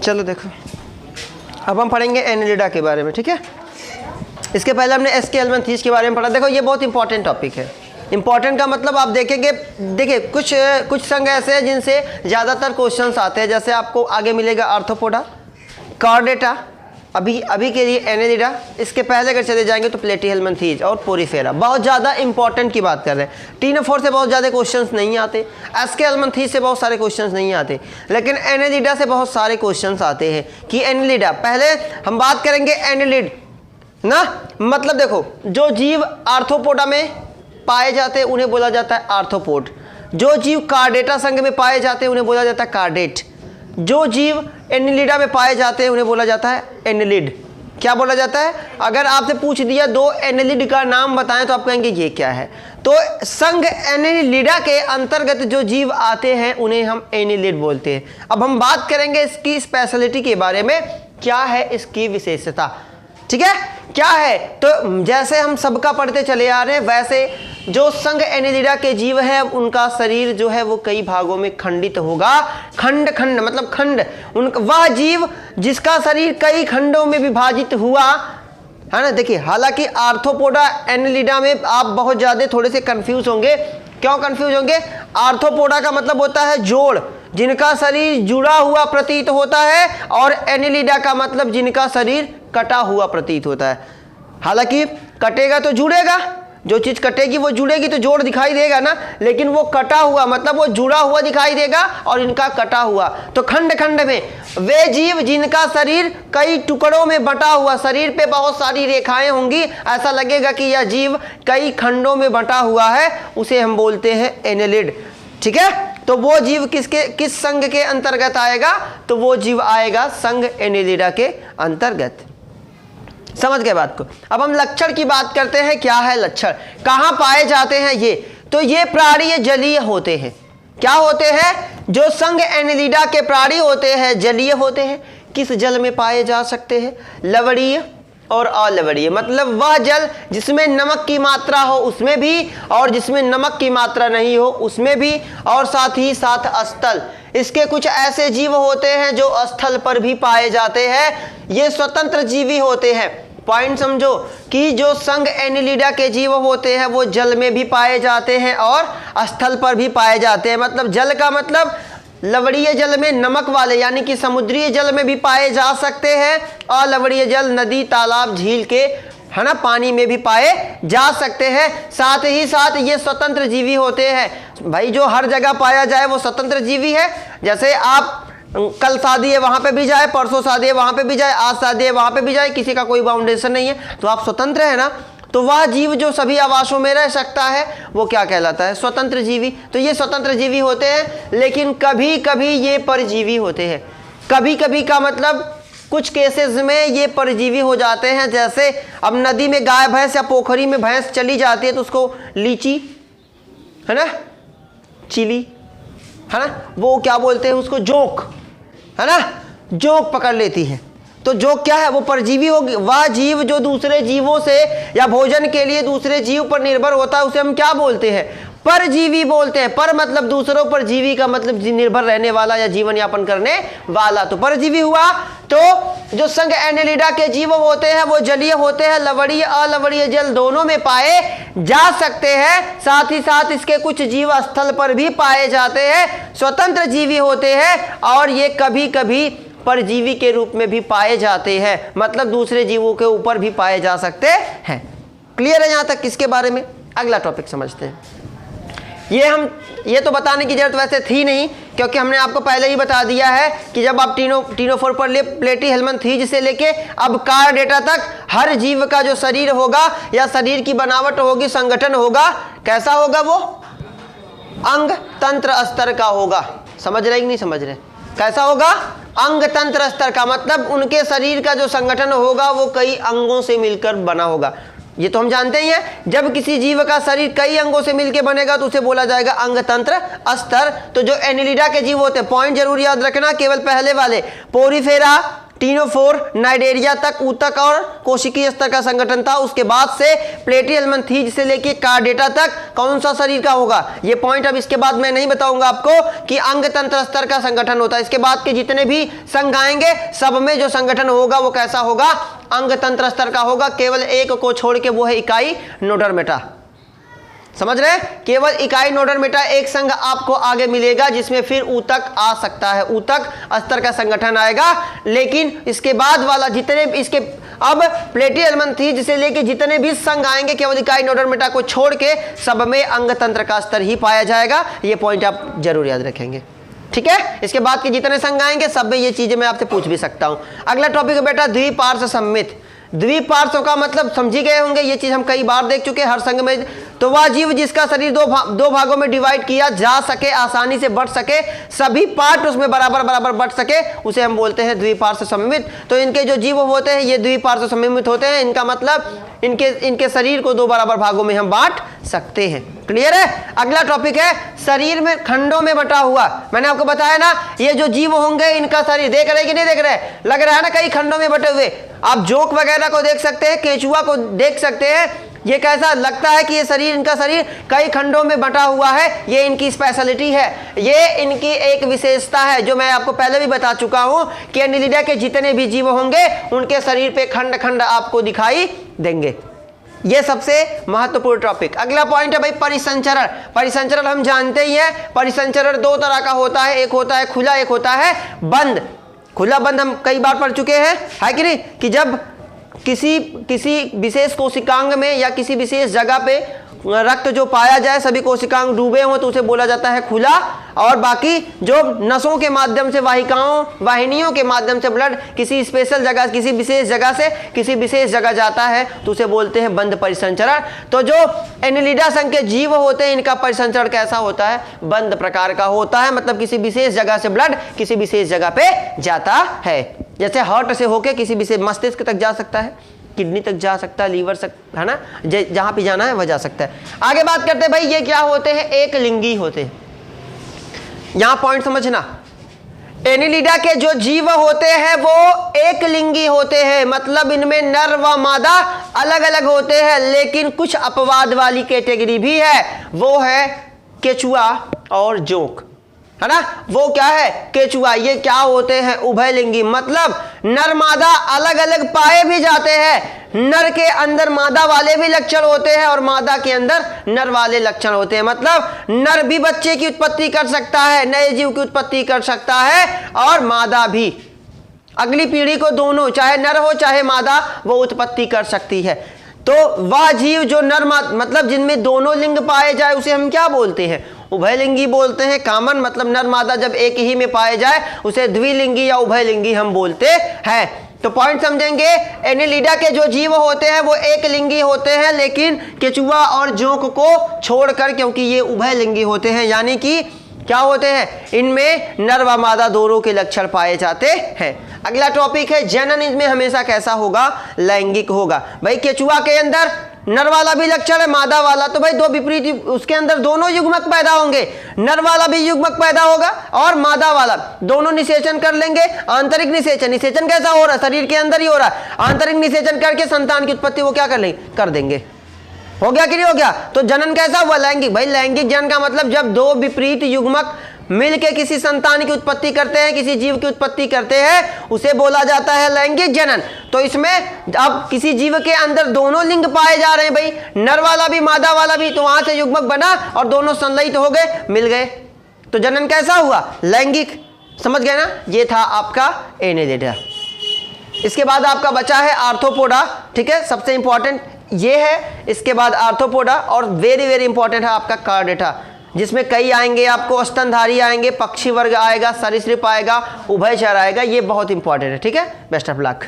चलो देखो, अब हम पढ़ेंगे एनेलिडा के बारे में, ठीक है। इसके पहले हमने एस के एल्मंथीज के बारे में पढ़ा। देखो ये बहुत इंपॉर्टेंट टॉपिक है। इंपॉर्टेंट का मतलब आप देखेंगे, देखिए कुछ संघ ऐसे हैं जिनसे ज़्यादातर क्वेश्चंस आते हैं। जैसे आपको आगे मिलेगा आर्थ्रोपोडा, कॉर्डेटा, अभी के लिए एनेलिडा। इसके पहले अगर चले जाएंगे तो प्लेटीहेल्मिन्थीज और पोरीफेरा। बहुत ज़्यादा इंपॉर्टेंट की बात कर रहे हैं। टीनोफोर से बहुत ज़्यादा क्वेश्चंस नहीं आते, एस्केल्मंथीज से बहुत सारे क्वेश्चंस नहीं आते, लेकिन एनेलिडा से बहुत सारे क्वेश्चंस आते हैं। कि एनेलिडा, पहले हम बात करेंगे एनेलिड ना, मतलब देखो जो जीव आर्थ्रोपोडा में पाए जाते हैं उन्हें बोला जाता है आर्थ्रोपोड। जो जीव कार्डेटा संघ में पाए जाते हैं उन्हें बोला जाता है कार्डेट। जो जीव एनेलिडा में पाए जाते हैं उन्हें बोला जाता है एनेलिड। क्या बोला जाता है? अगर आपसे पूछ दिया दो एनेलिड का नाम बताएं तो आप कहेंगे ये क्या है। तो संघ एनेलिडा के अंतर्गत जो जीव आते हैं उन्हें हम एनेलिड बोलते हैं। अब हम बात करेंगे इसकी स्पेशलिटी के बारे में, क्या है इसकी विशेषता, ठीक है, क्या है। तो जैसे हम सबका पढ़ते चले आ रहे हैं, वैसे जो संघ एनेलिडा के जीव है उनका शरीर जो है वो कई भागों में खंडित होगा। खंड खंड मतलब खंड, उनका वह जीव जिसका शरीर कई खंडों में विभाजित हुआ है ना। देखिए, हालांकि आर्थ्रोपोडा एनेलिडा में आप बहुत ज़्यादा थोड़े से कंफ्यूज होंगे। क्यों कंफ्यूज होंगे? आर्थ्रोपोडा का मतलब होता है जोड़, जिनका शरीर जुड़ा हुआ प्रतीत होता है, और एनेलिडा का मतलब जिनका शरीर कटा हुआ प्रतीत होता है। हालांकि कटेगा तो जुड़ेगा, जो चीज़ कटेगी वो जुड़ेगी तो जोड़ दिखाई देगा ना, लेकिन वो कटा हुआ मतलब वो जुड़ा हुआ दिखाई देगा और इनका कटा हुआ। तो खंड खंड में वे जीव जिनका शरीर कई टुकड़ों में बंटा हुआ, शरीर पे बहुत सारी रेखाएं होंगी, ऐसा लगेगा कि यह जीव कई खंडों में बंटा हुआ है, उसे हम बोलते हैं एनेलिड, ठीक है। तो वो जीव किस संघ के अंतर्गत आएगा? तो वो जीव आएगा संघ एनेलिडा के अंतर्गत। समझ गए बात को। अब हम लक्षण की बात करते हैं। क्या है लक्षण, कहाँ पाए जाते हैं ये? तो ये प्राणी ये जलीय होते हैं। क्या होते हैं? जो संघ एनेलिडा के प्राणी होते हैं जलीय होते हैं। किस जल में पाए जा सकते हैं? लवणीय और अलवणीय, मतलब वह जल जिसमें नमक की मात्रा हो उसमें भी, और जिसमें नमक की मात्रा नहीं हो उसमें भी, और साथ ही साथ स्थल। इसके कुछ ऐसे जीव होते हैं जो स्थल पर भी पाए जाते हैं। ये स्वतंत्र जीवी होते हैं। पॉइंट समझो कि जो संघ एनेलिडा के जीव होते हैं वो जल में भी पाए जाते हैं और स्थल पर भी पाए जाते हैं। मतलब जल का मतलब लवणीय जल में नमक वाले यानी कि समुद्रीय जल में भी पाए जा सकते हैं, और लवणीय जल नदी तालाब झील के है ना पानी में भी पाए जा सकते हैं। साथ ही साथ ये स्वतंत्र जीवी होते हैं। भाई जो हर जगह पाया जाए वो स्वतंत्र जीवी है। जैसे आप कल शादी है वहां पे भी जाए, परसों शादी है वहां पे भी जाए, आज शादी है वहां पे भी जाए, किसी का कोई बाउंडेशन नहीं है, तो आप स्वतंत्र है ना। तो वह जीव जो सभी आवासों में रह सकता है वो क्या कहलाता है? स्वतंत्र जीवी। तो ये स्वतंत्र जीवी होते हैं, लेकिन कभी कभी ये परजीवी होते हैं। कभी कभी का मतलब कुछ केसेस में ये परजीवी हो जाते हैं। जैसे अब नदी में गाय भैंस या पोखरी में भैंस चली जाती है तो उसको लीची है ना, चिली है ना, वो क्या बोलते हैं उसको? जोंक है ना, जोंक पकड़ लेती है। तो जोंक क्या है? वो परजीवी होगी। वह जीव जो दूसरे जीवों से या भोजन के लिए दूसरे जीव पर निर्भर होता है उसे हम क्या बोलते हैं? परजीवी बोलते हैं। पर मतलब दूसरों पर, जीवी का मतलब निर्भर रहने वाला या जीवन यापन करने वाला, तो परजीवी हुआ। तो जो संघ एनेलिडा के जीव होते हैं वो जलीय होते हैं। लवणीय अलवणीय जल दोनों में पाए जा सकते हैं। साथ ही साथ इसके कुछ जीव स्थल पर भी पाए जाते हैं। स्वतंत्र जीवी होते हैं, और ये कभी कभी परजीवी के रूप में भी पाए जाते हैं, मतलब दूसरे जीवों के ऊपर भी पाए जा सकते हैं। क्लियर है यहाँ तक किसके बारे में? अगला टॉपिक समझते हैं। ये तो बताने की जरूरत वैसे थी नहीं, क्योंकि हमने आपको पहले ही बता दिया है कि जब आप टीनोफोर पर प्लेटीहेल्मिन्थीज से लेके अब कार्डेटा तक हर जीव का जो शरीर होगा या शरीर की बनावट होगी, संगठन होगा, कैसा होगा? वो अंग तंत्र स्तर का होगा। समझ रहे कि नहीं समझ रहे? कैसा होगा? अंग तंत्र स्तर का, मतलब उनके शरीर का जो संगठन होगा वो कई अंगों से मिलकर बना होगा। ये तो हम जानते ही हैं, जब किसी जीव का शरीर कई अंगों से मिलकर बनेगा तो उसे बोला जाएगा अंग तंत्र स्तर। तो जो एनेलिडा के जीव होते हैं, पॉइंट जरूर याद रखना, केवल पहले वाले पोरीफेरा टीनोफोर नाइडेरिया तक ऊतक और कोशिकीय स्तर का संगठन था। उसके बाद से प्लेटिहेल्मिन्थीज से लेके कार्डेटा तक कौन सा शरीर का होगा, ये पॉइंट अब इसके बाद मैं नहीं बताऊंगा आपको कि अंग तंत्र स्तर का संगठन होता है। इसके बाद के जितने भी संघ आएंगे सब में जो संगठन होगा वो कैसा होगा, अंग तंत्र स्तर का होगा। केवल एक को छोड़ के, वो है इकाई नोडर्मेटा। समझ रहे हैं, केवल इकाई नोडर्मेटा एक संघ आपको आगे मिलेगा जिसमें फिर ऊतक आ सकता है, ऊतक स्तर का संगठन आएगा। लेकिन इसके बाद वाला जितने इसके अब प्लेटिहेल्मिन्थीज से लेके जितने भी संघ आएंगे केवल इकाई नोडर्मेटा को छोड़ के सब में अंग तंत्र का स्तर ही पाया जाएगा। ये पॉइंट आप जरूर याद रखेंगे, ठीक है। इसके बाद के जितने संघ आएंगे सब में ये चीजें मैं आपसे पूछ भी सकता हूं। अगला टॉपिक है बेटा द्विपार्श्व सममित। द्विपार्श्व का मतलब समझ ही गए होंगे, ये चीज हम कई बार देख चुके हैं हर संघ में। तो वह जीव जिसका शरीर दो भागों में डिवाइड किया जा सके, आसानी से बढ़ सके, सभी पार्ट उसमें बराबर बराबर बढ़ सके, उसे हम बोलते हैं द्विपार्श्व सममित। तो इनके जो जीव होते हैं ये द्विपार्श्व सममित होते हैं। इनका मतलब इनके शरीर को दो बराबर भागों में हम बांट सकते हैं। क्लियर है। अगला टॉपिक है शरीर में खंडों में बटा हुआ। मैंने आपको बताया ना, ये जो जीव होंगे इनका शरीर देख रहे कि नहीं देख रहे, लग रहा है ना कई खंडों में बटे हुए। आप जोंक वगैरह को देख सकते हैं, केंचुआ को देख सकते हैं। ये कैसा लगता है कि ये शरीर, इनका शरीर कई खंडों में बटा हुआ है। ये इनकी स्पेशलिटी है, ये इनकी एक विशेषता है जो मैं आपको पहले भी बता चुका हूं कि एनिलिडा के जितने भी जीव होंगे उनके शरीर पे खंड खंड आपको दिखाई देंगे। ये सबसे महत्वपूर्ण टॉपिक। अगला पॉइंट है भाई परिसंचरण। परिसंचरण हम जानते ही हैं, परिसंचरण दो तरह का होता है, एक होता है खुला, एक होता है बंद। खुला बंद हम कई बार पढ़ चुके हैं, है कि नहीं, कि जब किसी विशेष कोशिकांग में या किसी विशेष जगह पे रक्त जो पाया जाए सभी कोशिकांग डूबे हों तो उसे बोला जाता है खुला, और बाकी जो नसों के माध्यम से वाहिनियों के माध्यम से ब्लड किसी स्पेशल जगह, किसी विशेष जगह से किसी विशेष जगह जाता है तो उसे बोलते हैं बंद परिसंचरण। तो जो एनिलिडा संघ के जीव होते हैं इनका परिसंचरण कैसा होता है, बंद प्रकार का होता है। मतलब किसी विशेष जगह से ब्लड किसी विशेष जगह पे जाता है। जैसे हार्ट से होके किसी विशेष मस्तिष्क तक जा सकता है, किडनी तक जा सकता है, लीवर तक, है ना, जहां पे जाना है वह जा सकता है। आगे बात करते हैं भाई ये क्या होते हैं, एक लिंगी होते हैं। यहां पॉइंट समझना, एनिलिडा के जो जीव होते हैं वो एक लिंगी होते हैं, मतलब इनमें नर व मादा अलग अलग होते हैं। लेकिन कुछ अपवाद वाली कैटेगरी भी है, वो है केचुआ और जोंक, है ना। वो क्या है, केचुआ, ये क्या होते हैं, उभयलिंगी। मतलब नर मादा अलग अलग पाए भी जाते हैं। नर के अंदर मादा वाले भी लक्षण होते हैं और मादा के अंदर नर वाले लक्षण होते हैं। मतलब नर भी बच्चे की उत्पत्ति कर सकता है, नए जीव की उत्पत्ति कर सकता है, और मादा भी अगली पीढ़ी को दोनों, चाहे नर हो चाहे मादा, वो उत्पत्ति कर सकती है। तो वह जीव जो नर मतलब जिनमें दोनों लिंग पाए जाए उसे हम क्या बोलते हैं, उभयलिंगी बोलते हैं। कॉमन मतलब नर मादा जब एक ही में पाए जाए उसे द्विलिंगी या उभयलिंगी हम बोलते हैं। तो पॉइंट समझेंगे, एनिलिडा के जो जीव होते हैं वो एक लिंगी होते हैं, लेकिन केचुआ और जोंक को छोड़कर, क्योंकि ये उभयलिंगी होते हैं, यानी कि क्या होते हैं, इनमें नर व मादा दोनों के लक्षण पाए जाते हैं। अगला टॉपिक है जनन। इसमें हमेशा कैसा होगा, लैंगिक होगा। भाई केचुआ के अंदर नर वाला भी लक्षण है, मादा वाला, तो भाई दो विपरीत, उसके अंदर दोनों युग्मक पैदा होंगे। नर वाला भी युग्मक पैदा होगा और मादा वाला, दोनों निषेचन कर लेंगे। आंतरिक निषेचन, निषेचन कैसा हो रहा है, शरीर के अंदर ही हो रहा है। आंतरिक निषेचन करके संतान की उत्पत्ति वो क्या कर देंगे। हो गया कि नहीं हो गया। तो जनन कैसा हुआ, लैंगिक। भाई लैंगिक जनन का मतलब जब दो विपरीत युग्मक मिलके किसी संतान की उत्पत्ति करते हैं, किसी जीव की उत्पत्ति करते हैं, उसे बोला जाता है लैंगिक जनन। तो इसमें अब किसी जीव के अंदर दोनों लिंग पाए जा रहे हैं, भाई नर वाला भी मादा वाला भी, तो वहां से युग्मक बना और दोनों संलयित हो गए, मिल गए, तो जनन कैसा हुआ, लैंगिक। समझ गए ना। ये था आपका एनिलिडा। इसके बाद आपका बचा है आर्थ्रोपोडा, ठीक है, सबसे इंपॉर्टेंट ये है। इसके बाद आर्थ्रोपोडा, और वेरी वेरी इंपॉर्टेंट है आपका कार्डेटा, जिसमें कई आएंगे आपको, स्तनधारी आएंगे, पक्षी वर्ग आएगा, सरीसृप आएगा, उभयचर आएगा। ये बहुत इंपॉर्टेंट है, ठीक है। Best of luck.